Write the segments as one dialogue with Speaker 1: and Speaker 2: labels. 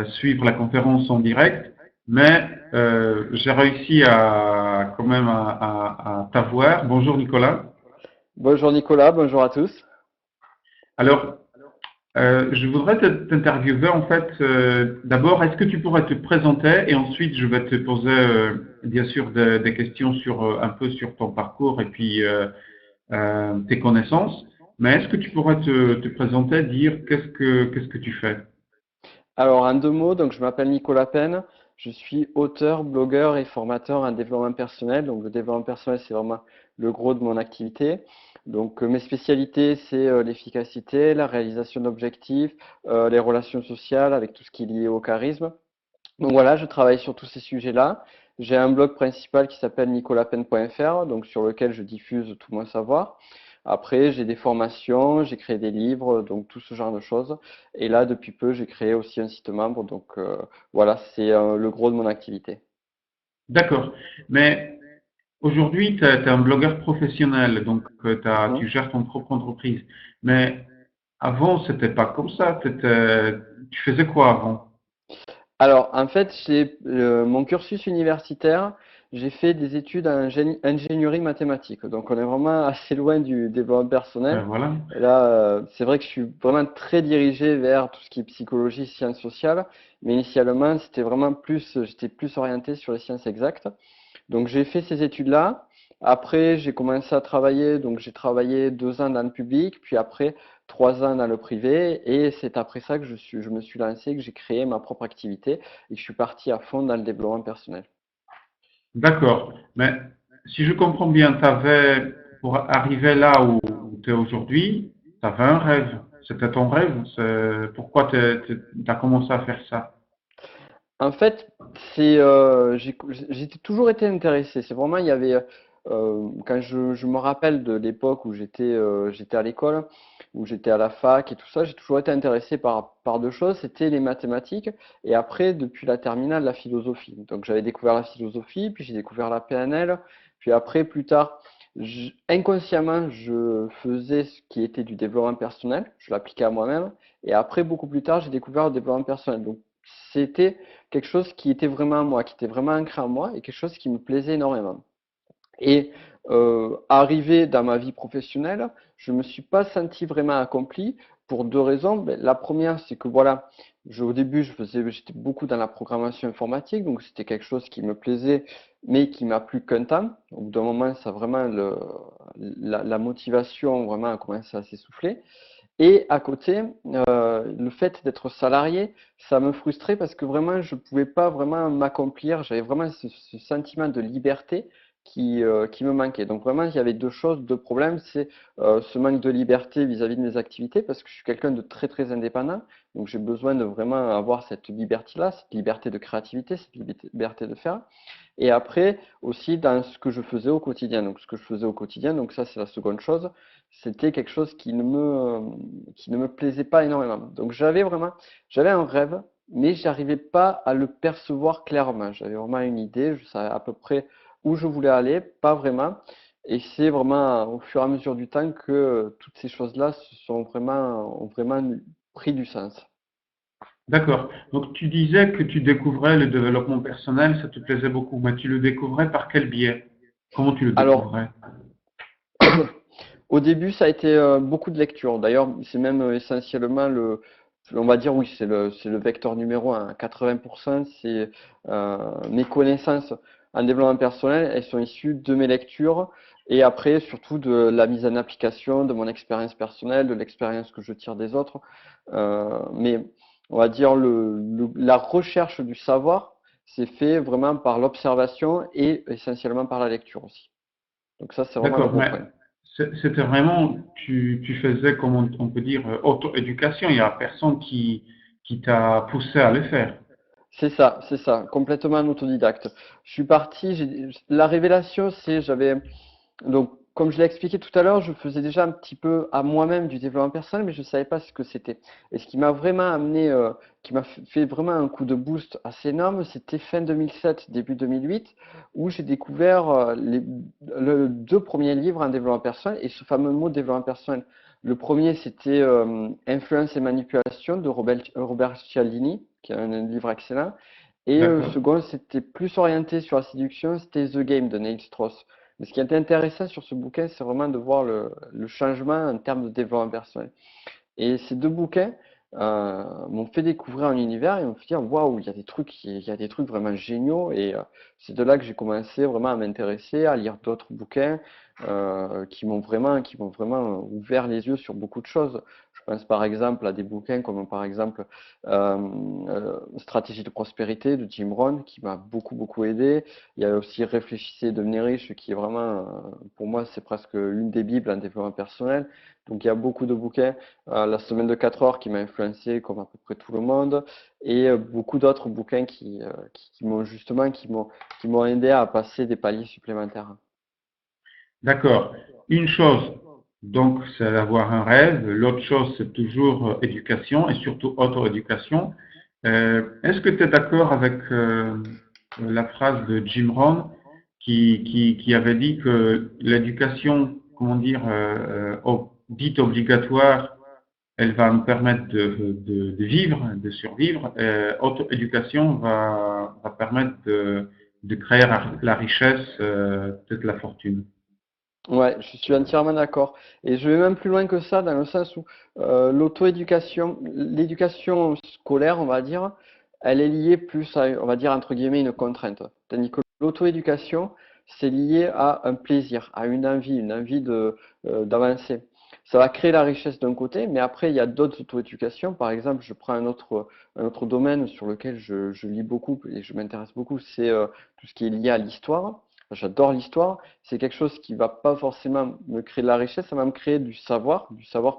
Speaker 1: suivre la conférence en direct, mais j'ai réussi à quand même à t'avoir. Bonjour Nicolas.
Speaker 2: Bonjour Nicolas, bonjour à tous.
Speaker 1: Alors, je voudrais t'interviewer en fait. D'abord, est-ce que tu pourrais te présenter et ensuite je vais te poser bien sûr des questions sur un peu sur ton parcours et puis tes connaissances. Mais est-ce que tu pourrais te présenter, dire qu'est-ce que tu fais?
Speaker 2: Alors en deux mots, donc je m'appelle Nicolas Penn, je suis auteur, blogueur et formateur en développement personnel. Donc le développement personnel, c'est vraiment le gros de mon activité. Donc mes spécialités, c'est l'efficacité, la réalisation d'objectifs, les relations sociales avec tout ce qui est lié au charisme. Donc voilà, je travaille sur tous ces sujets-là. J'ai un blog principal qui s'appelle nicolaspen.fr, donc sur lequel je diffuse tout mon savoir. Après, j'ai des formations, j'ai créé des livres, donc tout ce genre de choses. Et là, depuis peu, j'ai créé aussi un site membre. Donc voilà, c'est le gros de mon activité.
Speaker 1: D'accord. Mais aujourd'hui, tu es un blogueur professionnel, donc tu
Speaker 2: Mhm.
Speaker 1: gères ton propre entreprise. Mais avant, c'était pas comme ça. Tu faisais quoi avant?
Speaker 2: Alors, en fait, j'ai mon cursus universitaire, j'ai fait des études en ingénierie mathématique. Donc, on est vraiment assez loin du développement personnel.
Speaker 1: Voilà.
Speaker 2: Là, c'est vrai que je suis vraiment très dirigé vers tout ce qui est psychologie, sciences sociales. Mais initialement, j'étais plus orienté sur les sciences exactes. Donc, j'ai fait ces études-là. Après, j'ai commencé à travailler. Donc, j'ai travaillé 2 ans dans le public, puis après 3 ans dans le privé. Et c'est après ça que je me suis lancé, que j'ai créé ma propre activité et que je suis parti à fond dans le développement personnel.
Speaker 1: D'accord. Mais si je comprends bien, pour arriver là où tu es aujourd'hui, tu avais un rêve. C'était ton rêve. Pourquoi tu as commencé à faire ça?
Speaker 2: En fait, j'ai toujours été intéressé. C'est vraiment, il y avait, quand je me rappelle de l'époque où j'étais à l'école, où j'étais à la fac et tout ça, j'ai toujours été intéressé par deux choses. C'était les mathématiques et après, depuis la terminale, la philosophie. Donc, j'avais découvert la philosophie, puis j'ai découvert la PNL, puis après, plus tard, inconsciemment, je faisais ce qui était du développement personnel. Je l'appliquais à moi-même. Et après, beaucoup plus tard, j'ai découvert le développement personnel. Donc, c'était quelque chose qui était vraiment à moi, qui était vraiment ancré en moi et quelque chose qui me plaisait énormément. Et arrivé dans ma vie professionnelle, je ne me suis pas senti vraiment accompli pour deux raisons. Ben, la première, c'est que voilà, au début, j'étais beaucoup dans la programmation informatique, donc c'était quelque chose qui me plaisait, mais qui m'a plu qu'un temps. Au bout d'un moment, ça vraiment la motivation vraiment a commencé à s'essouffler. Et à côté, le fait d'être salarié, ça me frustrait parce que vraiment, je pouvais pas vraiment m'accomplir. J'avais vraiment ce sentiment de liberté qui me manquait. Donc vraiment, il y avait deux choses, deux problèmes. C'est ce manque de liberté vis-à-vis de mes activités parce que je suis quelqu'un de très très indépendant. Donc j'ai besoin de vraiment avoir cette liberté-là, cette liberté de créativité, cette liberté de faire. Et après, aussi dans ce que je faisais au quotidien. Donc ce que je faisais au quotidien, donc ça c'est la seconde chose, c'était quelque chose qui ne me plaisait pas énormément. Donc j'avais un rêve, mais j'arrivais pas à le percevoir clairement. J'avais vraiment une idée, je savais à peu près où je voulais aller, pas vraiment. Et c'est vraiment au fur et à mesure du temps que toutes ces choses-là ont vraiment pris du sens.
Speaker 1: D'accord. Donc tu disais que tu découvrais le développement personnel, ça te plaisait beaucoup, mais tu le découvrais par quel biais? Comment tu le
Speaker 2: Alors,
Speaker 1: découvrais?
Speaker 2: au début, ça a été beaucoup de lecture. D'ailleurs, c'est même essentiellement on va dire oui, c'est le vecteur numéro un. 80%, c'est mes connaissances en développement personnel, elles sont issues de mes lectures et après, surtout de la mise en application, de mon expérience personnelle, de l'expérience que je tire des autres. Mais on va dire la recherche du savoir, c'est fait vraiment par l'observation et essentiellement par la lecture aussi. Donc ça, c'est vraiment le
Speaker 1: D'accord,
Speaker 2: gros
Speaker 1: mais
Speaker 2: point.
Speaker 1: c'était vraiment, tu faisais, comment on peut dire, auto-éducation, il n'y a personne qui t'a poussé à le faire.
Speaker 2: C'est ça, complètement un autodidacte. Je suis parti, la révélation, donc, comme je l'ai expliqué tout à l'heure, je faisais déjà un petit peu à moi-même du développement personnel, mais je ne savais pas ce que c'était. Et ce qui m'a vraiment amené, qui m'a fait vraiment un coup de boost assez énorme, c'était fin 2007, début 2008, où j'ai découvert deux premiers livres en développement personnel et ce fameux mot développement personnel. Le premier, c'était Influence et manipulation de Robert Cialdini, qui est un livre excellent. Et le
Speaker 1: D'accord.
Speaker 2: second, c'était plus orienté sur la séduction, c'était The Game de Neil Strauss. Mais ce qui est intéressant sur ce bouquin, c'est vraiment de voir le changement en termes de développement personnel. Et ces deux bouquins m'ont fait découvrir un univers et m'ont fait dire waouh, il y a des trucs vraiment géniaux. Et c'est de là que j'ai commencé vraiment à m'intéresser, à lire d'autres bouquins qui m'ont vraiment ouvert les yeux sur beaucoup de choses. Je pense par exemple à des bouquins comme par exemple Stratégie de prospérité de Jim Rohn qui m'a beaucoup aidé. Il y a aussi Réfléchissez et devenez riche qui est vraiment, pour moi, c'est presque une des bibles en développement personnel. Donc il y a beaucoup de bouquins. La semaine de 4 heures qui m'a influencé comme à peu près tout le monde et beaucoup d'autres bouquins qui m'ont justement qui m'ont aidé à passer des paliers supplémentaires.
Speaker 1: D'accord. Une chose, donc, c'est d'avoir un rêve. L'autre chose, c'est toujours éducation et surtout auto-éducation. Est-ce que tu es d'accord avec la phrase de Jim Rohn qui avait dit que l'éducation, comment dire, dite obligatoire, elle va me permettre de vivre, de survivre. Auto-éducation va permettre de créer la richesse, peut-être la fortune.
Speaker 2: Ouais, je suis entièrement d'accord. Et je vais même plus loin que ça, dans le sens où l'auto-éducation, l'éducation scolaire, on va dire, elle est liée plus à, on va dire, entre guillemets, une contrainte. Tandis que l'auto-éducation, c'est lié à un plaisir, à une envie d'avancer. Ça va créer la richesse d'un côté, mais après, il y a d'autres auto-éducations. Par exemple, je prends un autre domaine sur lequel je lis beaucoup et je m'intéresse beaucoup, c'est tout ce qui est lié à l'histoire. J'adore l'histoire. C'est quelque chose qui va pas forcément me créer de la richesse, ça va me créer du savoir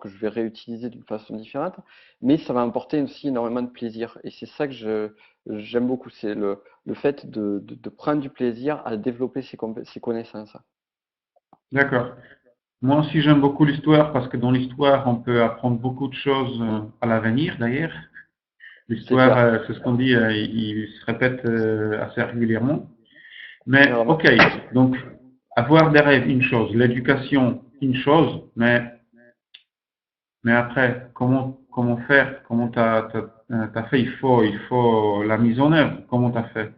Speaker 2: que je vais réutiliser d'une façon différente, mais ça va m'apporter aussi énormément de plaisir. Et c'est ça que j'aime beaucoup, c'est le fait de prendre du plaisir à développer ses connaissances.
Speaker 1: D'accord. Moi aussi, j'aime beaucoup l'histoire parce que dans l'histoire, on peut apprendre beaucoup de choses
Speaker 2: Mm.
Speaker 1: à l'avenir d'ailleurs.
Speaker 2: C'est
Speaker 1: L'histoire,
Speaker 2: clair.
Speaker 1: c'est ce qu'on dit, il se répète assez régulièrement.
Speaker 2: Mais
Speaker 1: Mais ok,
Speaker 2: vraiment.
Speaker 1: donc avoir des rêves, une chose, l'éducation, une chose, mais après, comment faire? Comment t'as fait? Il faut la mise en œuvre. Comment t'as fait?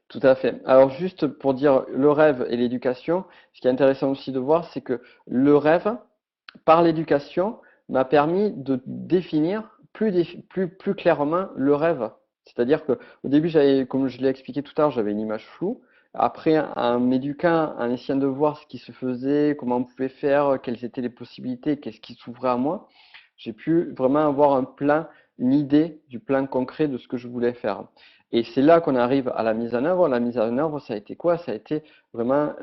Speaker 2: Tout à fait. Alors juste pour dire le rêve et l'éducation, ce qui est intéressant aussi de voir, c'est que le rêve, par l'éducation, m'a permis de définir plus clairement le rêve. C'est-à-dire que au début, j'avais, comme je l'ai expliqué tout à l'heure, j'avais une image floue. Après, en m'éduquant, en essayant de voir ce qui se faisait, comment on pouvait faire, quelles étaient les possibilités, qu'est-ce qui s'ouvrait à moi, j'ai pu vraiment avoir un plan, une idée du plan concret de ce que je voulais faire. Et c'est là qu'on arrive à la mise en œuvre. La mise en œuvre, ça a été quoi? Ça a été vraiment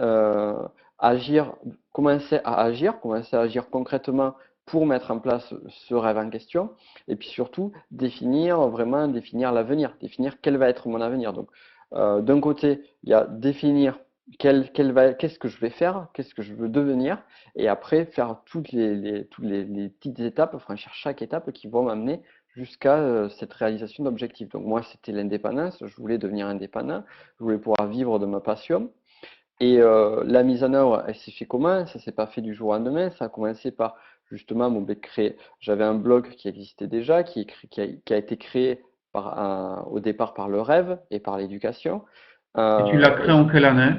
Speaker 2: agir, commencer à agir concrètement pour mettre en place ce rêve en question. Et puis surtout, définir l'avenir, définir quel va être mon avenir. Donc, d'un côté, il y a définir qu'est-ce que je vais faire, qu'est-ce que je veux devenir, et après faire les petites étapes, franchir chaque étape qui vont m'amener jusqu'à cette réalisation d'objectifs. Donc moi, c'était l'indépendance, je voulais devenir indépendant, je voulais pouvoir vivre de ma passion. Et la mise en œuvre, elle s'est fait comment? Ça s'est pas fait du jour au lendemain, ça a commencé par justement créer. J'avais un blog qui existait déjà, qui a été créé au départ par le rêve et par l'éducation.
Speaker 1: Et tu l'as créé
Speaker 2: Euh,
Speaker 1: en quelle année?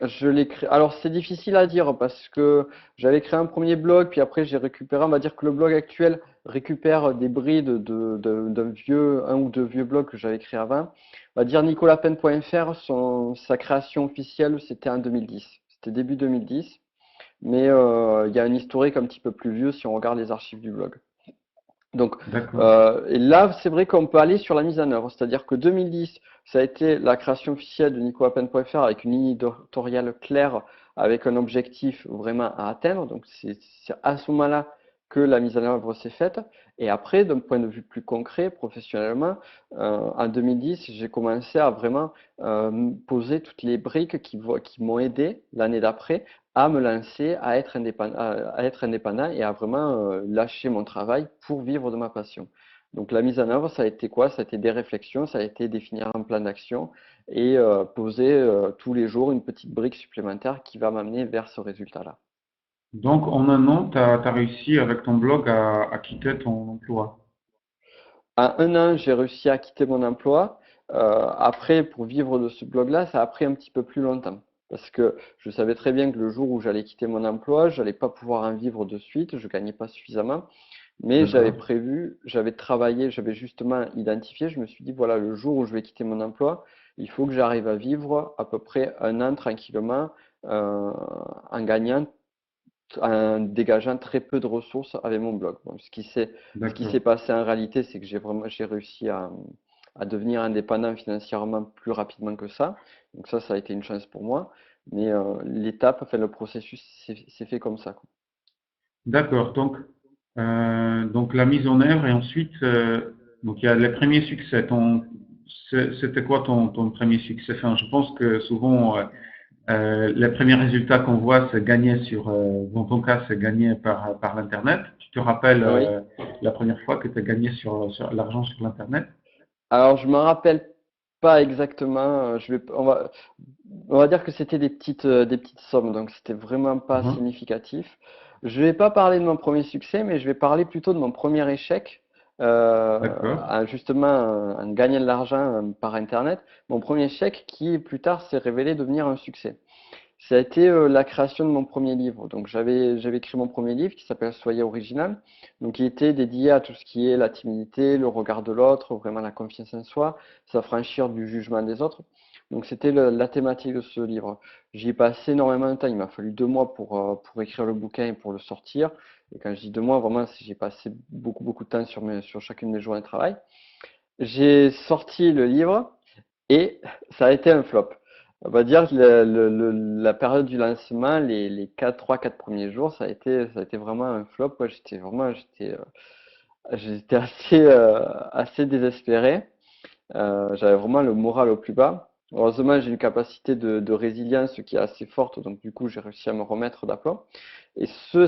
Speaker 2: je l'ai créé. Alors, c'est difficile à dire parce que j'avais créé un premier blog, puis après j'ai récupéré. On va dire que le blog actuel récupère des brides d'un un ou deux vieux blogs que j'avais créé avant. On va dire nicolapen.fr, sa création officielle, c'était en 2010. C'était début 2010. Mais il y a un historique un petit peu plus vieux si on regarde les archives du blog. Donc,
Speaker 1: D'accord.
Speaker 2: et là, c'est vrai qu'on peut aller sur la mise en œuvre. C'est-à-dire que 2010, ça a été la création officielle de nicoapen.fr avec une ligne éditoriale claire, avec un objectif vraiment à atteindre. Donc, c'est à ce moment-là que la mise en œuvre s'est faite. Et après, d'un point de vue plus concret, professionnellement, en 2010, j'ai commencé à vraiment poser toutes les briques qui m'ont aidé l'année d'après à me lancer, à être indépendant et à vraiment lâcher mon travail pour vivre de ma passion. Donc la mise en œuvre, ça a été quoi? Ça a été des réflexions, ça a été définir un plan d'action et poser tous les jours une petite brique supplémentaire qui va m'amener vers ce résultat-là.
Speaker 1: Donc, en un an, tu as réussi avec ton blog à quitter ton emploi.
Speaker 2: En un an, j'ai réussi à quitter mon emploi. Après, pour vivre de ce blog-là, ça a pris un petit peu plus longtemps. Parce que je savais très bien que le jour où j'allais quitter mon emploi, j'allais pas pouvoir en vivre de suite, je gagnais pas suffisamment. Mais j'avais
Speaker 1: D'accord.
Speaker 2: prévu, j'avais travaillé, j'avais justement identifié, je me suis dit, voilà, le jour où je vais quitter mon emploi, il faut que j'arrive à vivre à peu près un an tranquillement, en gagnant, en dégageant très peu de ressources avec mon blog. Bon, ce qui s'est
Speaker 1: D'accord.
Speaker 2: passé en réalité, c'est que j'ai réussi à devenir indépendant financièrement plus rapidement que ça. Donc ça a été une chance pour moi. Mais l'étape, enfin le processus s'est fait comme ça, quoi.
Speaker 1: D'accord. Donc la mise en œuvre et ensuite, donc il y a les premiers succès. C'était quoi ton premier succès? Enfin, je pense que souvent, les premiers résultats qu'on voit, c'est gagner dans ton cas, c'est gagner par l'Internet. Tu te rappelles
Speaker 2: Oui.
Speaker 1: la première fois que tu as gagné sur l'argent sur l'Internet?
Speaker 2: Alors, je me rappelle pas exactement. On va dire que c'était des petites sommes, donc c'était vraiment pas
Speaker 1: Mhm.
Speaker 2: significatif. Je vais pas parler de mon premier succès, mais je vais parler plutôt de mon premier échec,
Speaker 1: D'accord.
Speaker 2: justement en gagnant de l'argent par Internet. Mon premier échec qui plus tard s'est révélé devenir un succès. Ça a été la création de mon premier livre. Donc j'avais écrit mon premier livre qui s'appelle Soyez original, donc qui était dédié à tout ce qui est la timidité, le regard de l'autre, vraiment la confiance en soi, s'affranchir du jugement des autres. Donc c'était la thématique de ce livre. J'y ai passé énormément de temps. Il m'a fallu 2 mois pour écrire le bouquin et pour le sortir. Et quand je dis 2 mois, vraiment, j'ai passé beaucoup de temps sur chacune des journées de travail. J'ai sorti le livre et ça a été un flop. On va dire que la période du lancement, les 3-4 premiers jours, ça a été vraiment un flop. Moi, j'étais assez désespéré. J'avais vraiment le moral au plus bas. Heureusement, j'ai une capacité de résilience qui est assez forte, donc du coup, j'ai réussi à me remettre d'aplomb. Et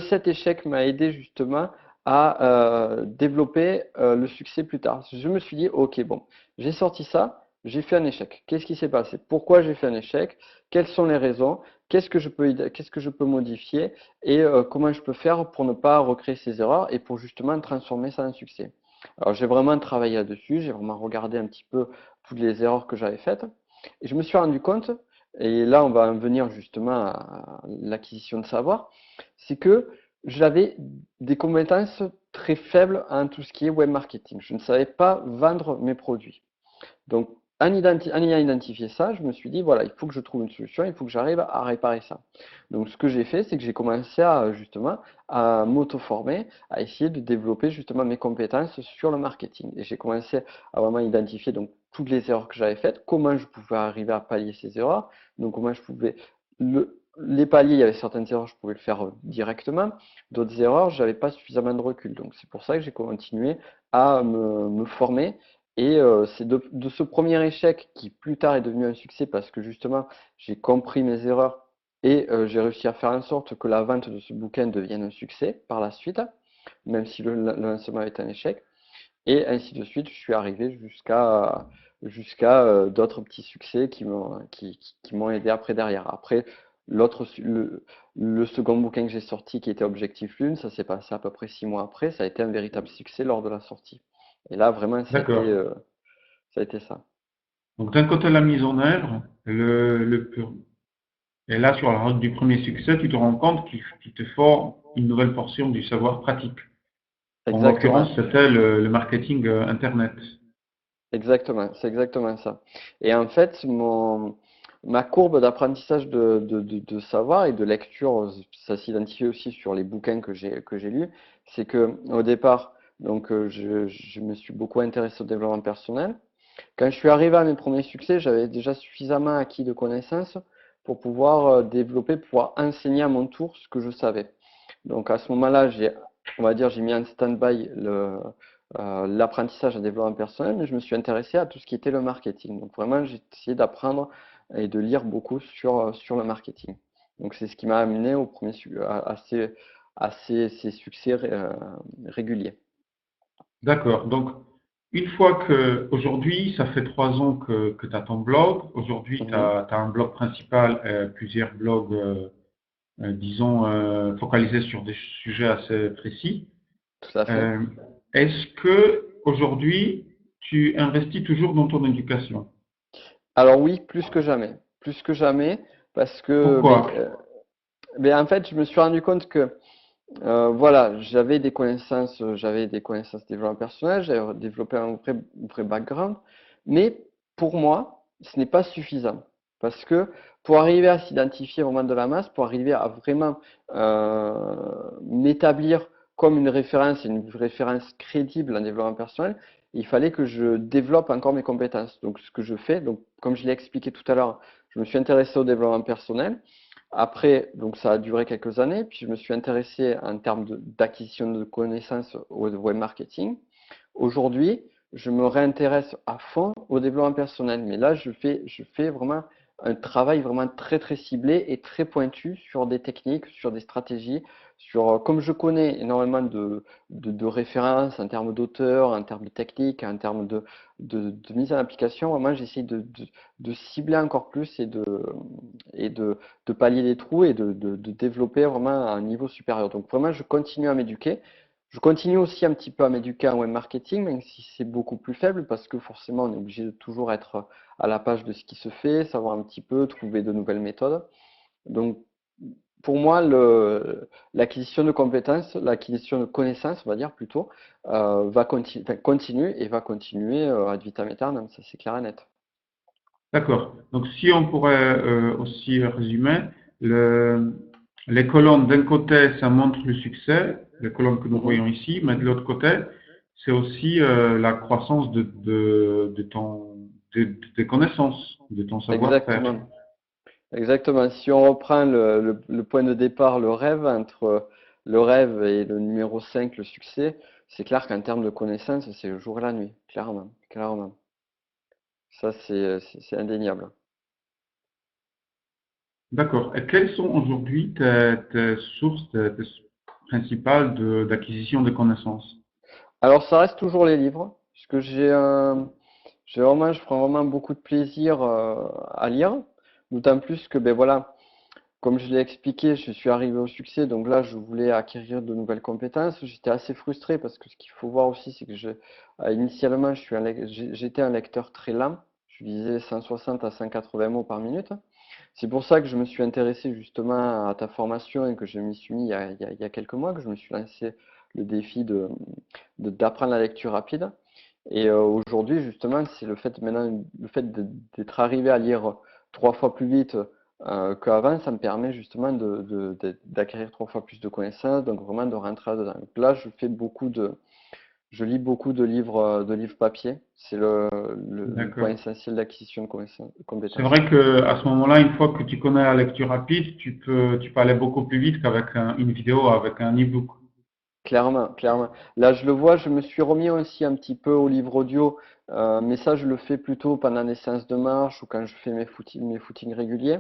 Speaker 2: cet échec m'a aidé justement à développer le succès plus tard. Je me suis dit, ok, bon, j'ai sorti ça, j'ai fait un échec. Qu'est-ce qui s'est passé? Pourquoi j'ai fait un échec? Quelles sont les raisons? Qu'est-ce que je peux modifier? Et comment je peux faire pour ne pas recréer ces erreurs et pour justement transformer ça en succès? Alors j'ai vraiment travaillé là-dessus, j'ai vraiment regardé un petit peu toutes les erreurs que j'avais faites. Et je me suis rendu compte, et là on va en venir justement à l'acquisition de savoir, c'est que j'avais des compétences très faibles en tout ce qui est web marketing. Je ne savais pas vendre mes produits. Donc, en ayant identifié ça, je me suis dit, voilà, il faut que je trouve une solution, il faut que j'arrive à réparer ça. Donc, ce que j'ai fait, c'est que j'ai commencé à, justement, à m'auto-former, à essayer de développer, justement, mes compétences sur le marketing. Et j'ai commencé à vraiment identifier, donc, toutes les erreurs que j'avais faites, comment je pouvais arriver à pallier ces erreurs, donc, comment je pouvais les pallier. Il y avait certaines erreurs, je pouvais le faire directement. D'autres erreurs, j'avais pas suffisamment de recul. Donc, c'est pour ça que j'ai continué à me former et c'est de ce premier échec qui plus tard est devenu un succès parce que justement j'ai compris mes erreurs et j'ai réussi à faire en sorte que la vente de ce bouquin devienne un succès par la suite, même si le lancement est un échec. Et ainsi de suite, je suis arrivé jusqu'à d'autres petits succès qui m'ont aidé après derrière. Après, l'autre, su- le second bouquin que j'ai sorti qui était Objectif Lune, ça s'est passé à peu près 6 mois après, ça a été un véritable succès lors de la sortie. Et là, vraiment,
Speaker 1: D'accord.
Speaker 2: ça a été ça.
Speaker 1: Donc d'un côté la mise en œuvre, et là sur la route du premier succès, tu te rends compte qu'il te faut une nouvelle portion du savoir pratique. En l'occurrence,
Speaker 2: Exactement,
Speaker 1: c'était le marketing Internet.
Speaker 2: exactement, c'est exactement ça. Et en fait, ma courbe d'apprentissage de savoir et de lecture, ça s'identifie aussi sur les bouquins que j'ai lus, c'est que au départ, donc je me suis beaucoup intéressé au développement personnel. Quand je suis arrivé à mes premiers succès, j'avais déjà suffisamment acquis de connaissances pour pouvoir développer, pouvoir enseigner à mon tour ce que je savais. Donc à ce moment-là, on va dire, j'ai mis en stand-by l'apprentissage en développement personnel, mais je me suis intéressé à tout ce qui était le marketing. Donc vraiment, j'ai essayé d'apprendre et de lire beaucoup sur le marketing. Donc c'est ce qui m'a amené à ces succès réguliers.
Speaker 1: D'accord. Donc, une fois que, aujourd'hui, ça fait 3 ans que tu as ton blog. Aujourd'hui, tu
Speaker 2: Mhm.
Speaker 1: as un blog principal, plusieurs blogs disons, focalisé sur des sujets assez précis.
Speaker 2: tout à fait.
Speaker 1: Euh, Est-ce que aujourd'hui tu investis toujours dans ton éducation?
Speaker 2: Alors oui, plus que jamais, parce que
Speaker 1: Pourquoi?
Speaker 2: en fait, je me suis rendu compte que voilà, j'avais des connaissances développement personnel, j'avais développé un vrai background, mais pour moi, ce n'est pas suffisant. Parce que pour arriver à s'identifier vraiment de la masse, pour arriver à vraiment m'établir comme une référence crédible en développement personnel, il fallait que je développe encore mes compétences. Donc, ce que je fais, donc, comme je l'ai expliqué tout à l'heure, je me suis intéressé au développement personnel. Après, donc ça a duré quelques années, puis je me suis intéressé en termes d'acquisition de connaissances au web marketing. Aujourd'hui, je me réintéresse à fond au développement personnel, mais là, je fais vraiment un travail vraiment très ciblé et très pointu sur des techniques, sur des stratégies, comme je connais énormément de références en termes d'auteurs, en termes de techniques, en termes de mise en application, vraiment, j'essaie de cibler encore plus et de pallier les trous et de développer vraiment à un niveau supérieur. Donc vraiment, je continue à m'éduquer. Je continue aussi un petit peu à m'éduquer en web marketing, même si c'est beaucoup plus faible, parce que forcément, on est obligé de toujours être à la page de ce qui se fait, savoir un petit peu, trouver de nouvelles méthodes. Donc, pour moi, l'acquisition de compétences, l'acquisition de connaissances, on va dire plutôt, continue et va continuer ad vitam aeternam, ça c'est clair et net.
Speaker 1: D'accord. Donc, si on pourrait aussi résumer, les colonnes d'un côté, ça montre le succès, les colonnes que nous
Speaker 2: Mhm.
Speaker 1: voyons ici, mais de l'autre côté, c'est aussi la croissance de tes connaissances, de ton savoir-faire.
Speaker 2: Exactement. Exactement. Si on reprend le point de départ, le rêve, entre le rêve et le numéro 5, le succès, c'est clair qu'en termes de connaissances, c'est le jour et la nuit, clairement, clairement. Ça, c'est indéniable.
Speaker 1: D'accord. Et quelles sont aujourd'hui tes sources, tes principales d'acquisition de connaissances?
Speaker 2: Alors, ça reste toujours les livres, puisque je prends vraiment beaucoup de plaisir à lire, d'autant plus que, ben voilà, comme je l'ai expliqué, je suis arrivé au succès, donc là, je voulais acquérir de nouvelles compétences. J'étais assez frustré parce que ce qu'il faut voir aussi, c'est que initialement, j'étais un lecteur très lent. Je lisais 160 à 180 mots par minute. C'est pour ça que je me suis intéressé justement à ta formation et que je m'y suis mis il y a quelques mois, que je me suis lancé le défi d'apprendre la lecture rapide. Et aujourd'hui, justement, c'est le fait d'être arrivé à lire 3 fois plus vite qu'avant, ça me permet justement d'acquérir 3 fois plus de connaissances, donc vraiment de rentrer dedans. Donc là, je lis beaucoup de livres papier. C'est le point
Speaker 1: D'accord.
Speaker 2: essentiel d'acquisition de
Speaker 1: C'est
Speaker 2: compétences.
Speaker 1: vrai que à ce moment-là, une fois que tu connais la lecture rapide, tu peux aller beaucoup plus vite qu'avec une vidéo, avec un e-book.
Speaker 2: Clairement, clairement. Là, je le vois, je me suis remis aussi un petit peu au livre audio, mais ça, je le fais plutôt pendant les séances de marche ou quand je fais mes footings réguliers.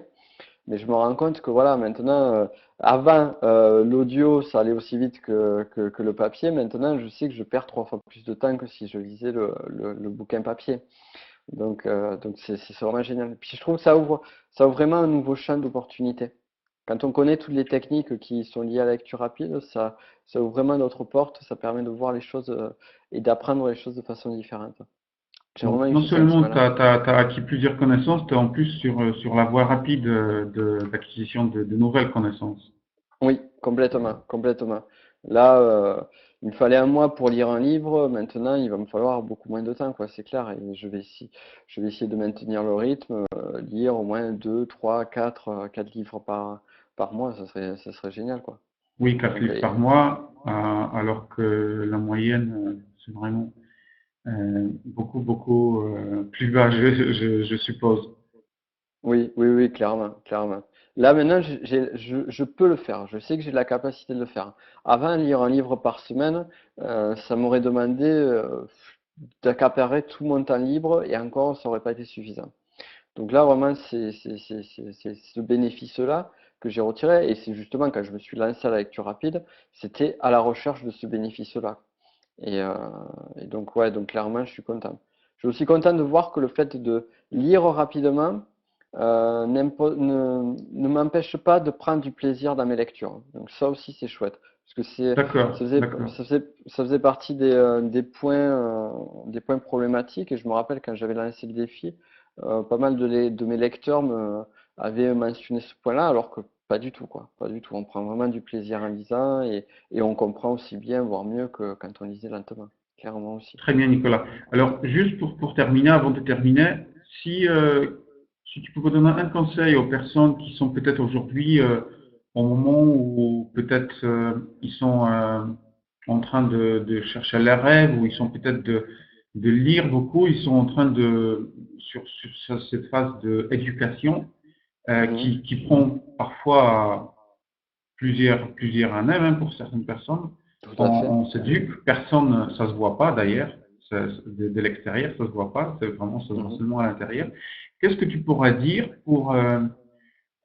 Speaker 2: Mais je me rends compte que voilà, maintenant, avant, l'audio, ça allait aussi vite que le papier. Maintenant, je sais que je perds 3 fois plus de temps que si je lisais le bouquin papier. Donc c'est vraiment génial. Puis je trouve que ça ouvre vraiment un nouveau champ d'opportunités. Quand on connaît toutes les techniques qui sont liées à la lecture rapide, ça ouvre vraiment d'autres portes, ça permet de voir les choses et d'apprendre les choses de façon différente. J'ai vraiment
Speaker 1: Donc,
Speaker 2: eu
Speaker 1: non
Speaker 2: ce
Speaker 1: seulement tu
Speaker 2: sentiment-là.
Speaker 1: as acquis plusieurs connaissances, tu es en plus sur la voie rapide d'acquisition de nouvelles connaissances.
Speaker 2: Oui, complètement, complètement. Là, il me fallait un mois pour lire un livre. Maintenant, il va me falloir beaucoup moins de temps, quoi, c'est clair. Et je vais essayer de maintenir le rythme, lire au moins 2, 3, 4 livres par mois. Ça serait génial, quoi.
Speaker 1: Oui, 4
Speaker 2: Donc,
Speaker 1: livres par mois, alors que la moyenne, c'est vraiment beaucoup plus bas, je suppose.
Speaker 2: oui, clairement, clairement. Là, maintenant, je peux le faire. Je sais que j'ai la capacité de le faire. Avant, lire un livre par semaine, ça m'aurait demandé d'accaparer tout mon temps libre et encore, ça n'aurait pas été suffisant. Donc là, vraiment, c'est ce bénéfice-là que j'ai retiré. Et c'est justement quand je me suis lancé à la lecture rapide, c'était à la recherche de ce bénéfice-là. Et, euh, et donc, ouais, donc clairement, je suis content. Je suis aussi content de voir que le fait de lire rapidement, ne m'empêche pas de prendre du plaisir dans mes lectures. Donc ça aussi c'est chouette. Parce que
Speaker 1: D'accord, d'accord.
Speaker 2: ça faisait partie des points problématiques. Et je me rappelle quand j'avais lancé le défi, pas mal de mes lecteurs avaient mentionné ce point-là, alors que pas du tout, quoi. Pas du tout. On prend vraiment du plaisir en lisant et on comprend aussi bien, voire mieux que quand on lisait lentement. Clairement aussi.
Speaker 1: Très bien, Nicolas. Alors, juste pour terminer, avant de terminer, si, si tu pouvais donner un conseil aux personnes qui sont peut-être aujourd'hui au moment où peut-être ils sont en train de chercher leurs rêves, ou ils sont peut-être de lire beaucoup, ils sont en train sur cette phase d'éducation
Speaker 2: Mhm.
Speaker 1: qui prend parfois plusieurs années, même pour certaines personnes.
Speaker 2: Tout
Speaker 1: On,
Speaker 2: à fait.
Speaker 1: on s'éduque, personne, ça se voit pas d'ailleurs, de l'extérieur, ça se voit pas, c'est vraiment, ça se voit
Speaker 2: Mhm.
Speaker 1: seulement à l'intérieur. Qu'est-ce que tu pourrais dire pour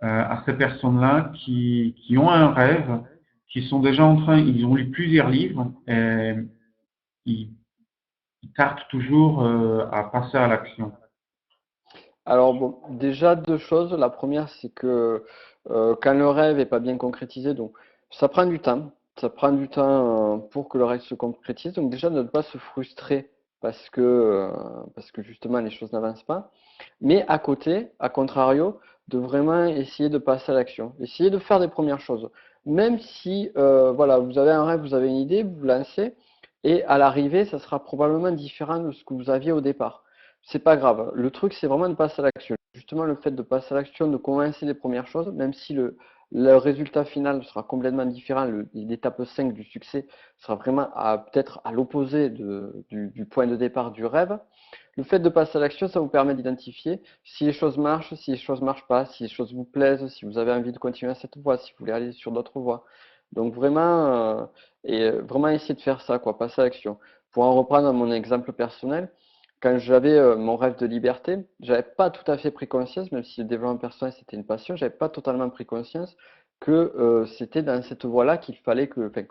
Speaker 1: à ces personnes-là qui ont un rêve, qui sont déjà en train, ils ont lu plusieurs livres, et ils, ils tardent toujours à passer à l'action.
Speaker 2: Alors bon, déjà deux choses. La première, c'est que quand le rêve est pas bien concrétisé, donc ça prend du temps. Ça prend du temps pour que le rêve se concrétise. Donc déjà, ne pas se frustrer parce que justement les choses n'avancent pas. Mais à côté, à contrario, de vraiment essayer de passer à l'action. Essayer de faire des premières choses. Même si voilà, vous avez un rêve, vous avez une idée, vous vous lancez, et à l'arrivée, ça sera probablement différent de ce que vous aviez au départ. C'est pas grave. Le truc, c'est vraiment de passer à l'action. Justement, le fait de passer à l'action, de commencer les premières choses, même si le résultat final sera complètement différent, l'étape 5 du succès sera vraiment peut-être à l'opposé du point de départ du rêve. Le fait de passer à l'action, ça vous permet d'identifier si les choses marchent, si les choses marchent pas, si les choses vous plaisent, si vous avez envie de continuer à cette voie, si vous voulez aller sur d'autres voies. Donc vraiment essayer de faire ça, quoi, passer à l'action. Pour en reprendre mon exemple personnel, quand j'avais mon rêve de liberté, j'avais pas tout à fait pris conscience, même si le développement personnel c'était une passion, j'avais pas totalement pris conscience que c'était dans cette voie-là qu'il fallait enfin,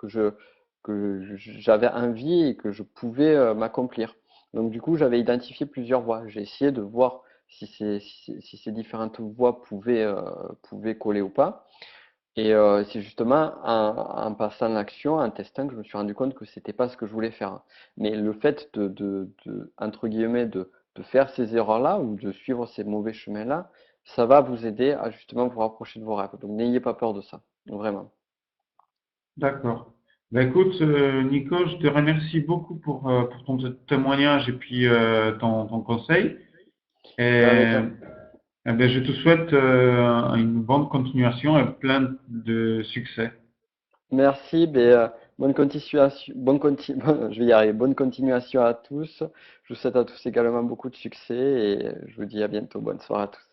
Speaker 2: j'avais envie et que je pouvais m'accomplir. Donc du coup, j'avais identifié plusieurs voies. J'ai essayé de voir si ces différentes voies pouvaient coller ou pas. Et c'est justement en passant l'action, en testant, que je me suis rendu compte que c'était pas ce que je voulais faire. Mais le fait entre guillemets, de faire ces erreurs-là ou de suivre ces mauvais chemins-là, ça va vous aider à justement vous rapprocher de vos rêves. Donc n'ayez pas peur de ça, vraiment.
Speaker 1: D'accord. Ben écoute, Nico, je te remercie beaucoup pour ton témoignage et puis ton conseil.
Speaker 2: Ben, avec
Speaker 1: Et,
Speaker 2: un-
Speaker 1: eh ben, je te souhaite une bonne continuation et plein de succès.
Speaker 2: Merci, bonne continuation, je vais y arriver, bonne continuation à tous. Je vous souhaite à tous également beaucoup de succès et je vous dis à bientôt. Bonne soirée à tous.